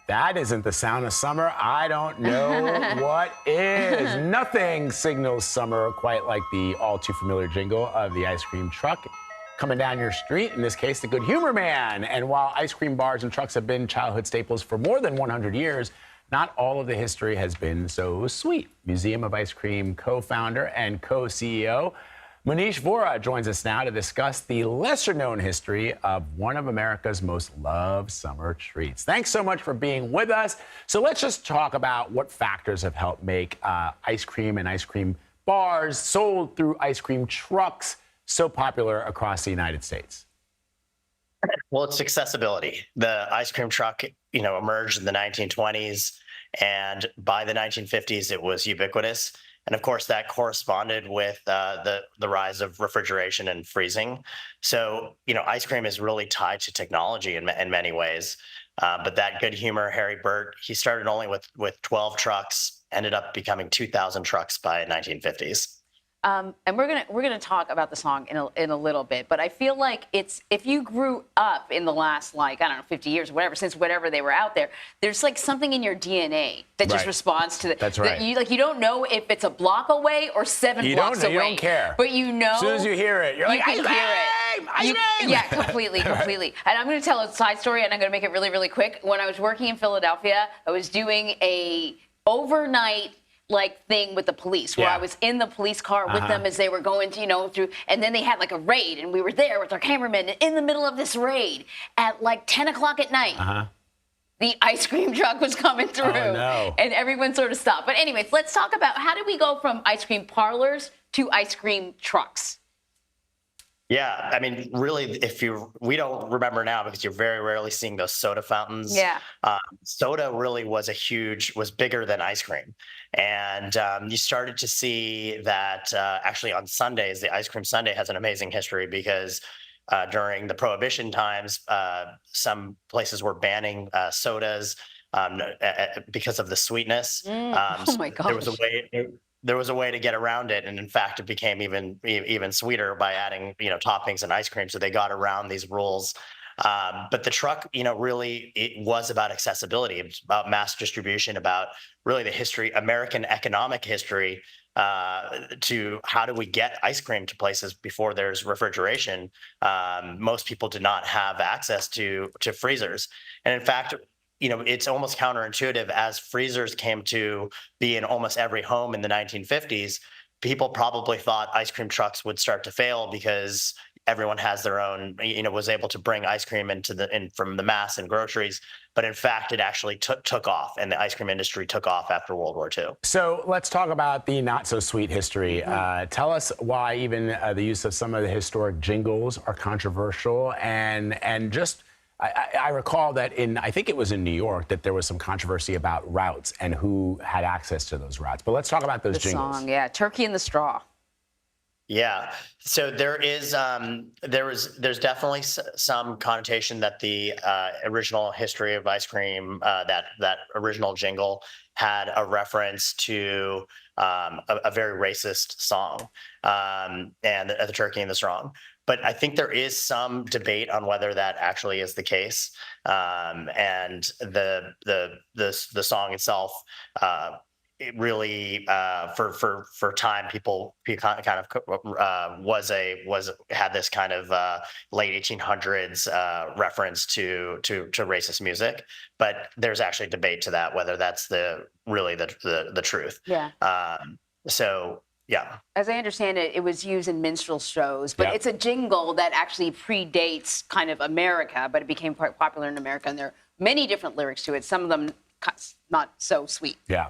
That isn't the sound of summer. I don't know what is. Nothing signals summer quite like the all too familiar jingle of the ice cream truck coming down your street, in this case, the Good Humor Man. And while ice cream bars and trucks have been childhood staples for more than 100 years, not all of the history has been so sweet. Museum of Ice Cream co-founder and co-CEO Manish Vora joins us now to discuss the lesser-known history of one of America's most loved summer treats. Thanks so much for being with us. So let's just talk about what factors have helped make ice cream and ice cream bars sold through ice cream trucks so popular across the United States. Well, it's accessibility. The ice cream truck, emerged in the 1920s, and by the 1950s, it was ubiquitous. And of course, that corresponded with the rise of refrigeration and freezing. So, ice cream is really tied to technology in many ways. But that good humor, Harry Burt, he started only with 12 trucks, ended up becoming 2,000 trucks by 1950s. And we're gonna talk about the song in a little bit, but I feel like if you grew up in the last 50 years or whatever, since whatever they were out there, there's like something in your DNA that just responds to that. That's right. You don't know if it's a block away or 7 blocks away. You don't care. But you know. As soon as you hear it, you're like, ice cream. Yeah, completely. And I'm gonna tell a side story, and I'm gonna make it really, really quick. When I was working in Philadelphia, I was doing a overnight thing with the police where I was in the police car with them as they were going to, through, and then they had a raid, and we were there with our cameramen in the middle of this raid at 10 o'clock at night. The ice cream truck was coming through, and everyone sort of stopped. But anyways, let's talk about how did we go from ice cream parlors to ice cream trucks? Yeah, I mean, really, we don't remember now because you're very rarely seeing those soda fountains. Yeah. Soda really was bigger than ice cream. And you started to see that actually on Sundays, the ice cream sundae has an amazing history because during the Prohibition times, some places were banning sodas because of the sweetness. Oh my gosh. There was a way to get around it, and in fact, it became even sweeter by adding toppings and ice cream. So they got around these rules. But the truck, really, it was about accessibility. It was about mass distribution, about really the history, American economic history, to how do we get ice cream to places before there's refrigeration. Most people did not have access to freezers, and in fact, it's almost counterintuitive. As freezers came to be in almost every home in the 1950s, people probably thought ice cream trucks would start to fail because everyone has their own, was able to bring ice cream from the mass and groceries. But in fact, it actually took off, and the ice cream industry took off after World War II. So let's talk about the not so sweet history. Tell us why even the use of some of the historic jingles are controversial, and just. I recall that I think it was in New York, that there was some controversy about routes and who had access to those routes. But let's talk about those jingles. Song, yeah, Turkey in the Straw. Yeah, so there's definitely some connotation that the original history of ice cream, that original jingle had a reference to a very racist song, and the Turkey in the Straw. But I think there is some debate on whether that actually is the case. And the song itself, it really for time people kind of had this kind of late 1800s reference to racist music. But there's actually debate to that whether that's really the truth. Yeah. So. Yeah. As I understand it, it was used in minstrel shows, but it's a jingle that actually predates kind of America, but it became quite popular in America, and there are many different lyrics to it, some of them not so sweet. Yeah.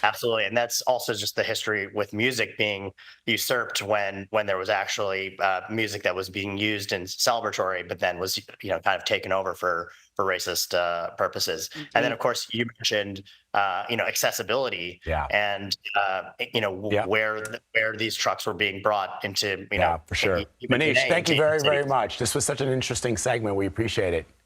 Absolutely. And that's also just the history with music being usurped when there was actually music that was being used in celebratory, but then was, kind of taken over for racist purposes. Mm-hmm. And then, of course, you mentioned, accessibility and, where these trucks were being brought into, for sure. Manish, thank you very, very much. This was such an interesting segment. We appreciate it.